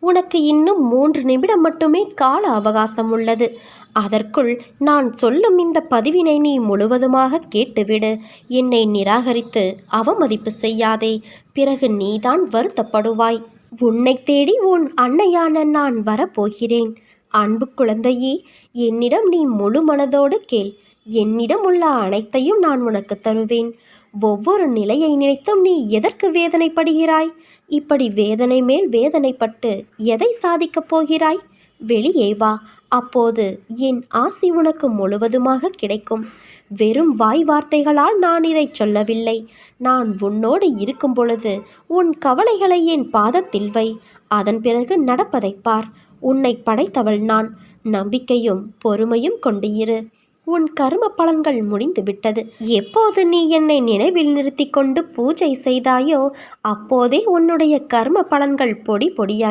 உனக்கு இன்னும் 3 நிமிடம் மட்டுமே கால அவகாசம் உள்ளது. அதற்குள் நான் சொல்லும் இந்த பதிவினை நீ முழுவதுமாக கேட்டுவிடு. என்னை நிராகரித்து அவமதிப்பு செய்யாதே. பிறகு நீதான் வருத்தப்படுவாய். உன்னை தேடி உன் அன்னையான நான் வரப்போகிறேன். அன்பு குழந்தையே, என்னிடம் நீ முழு மனதோடு கேள். என்னிடம் உள்ள அனைத்தையும் நான் உனக்கு தருவேன். ஒவ்வொரு நிலையை நினைத்தும் நீ எதற்கு வேதனைப்படுகிறாய்? இப்படி வேதனை மேல் வேதனைப்பட்டு எதை சாதிக்கப் போகிறாய்? வெளியே வா. அப்போது என் ஆசி உனக்கு முழுவதுமாக கிடைக்கும். வெறும் வாய் வார்த்தைகளால் நான் இதை சொல்லவில்லை. நான் உன்னோடு இருக்கும் பொழுது உன் கவலைகளை என் பாதத்தில் வை. அதன் பிறகு நடப்பதைப் பார். உன்னை படைத்தவள் நான். நம்பிக்கையும் பொறுமையும் கொண்டு இரு. உன் கர்ம பலன்கள் முடிந்து விட்டது. எப்போது நீ என்னை நினைவில் நிறுத்தி கொண்டு பூஜை செய்தாயோ அப்போதே உன்னுடைய கர்ம பலன்கள் பொடி பொடியாய்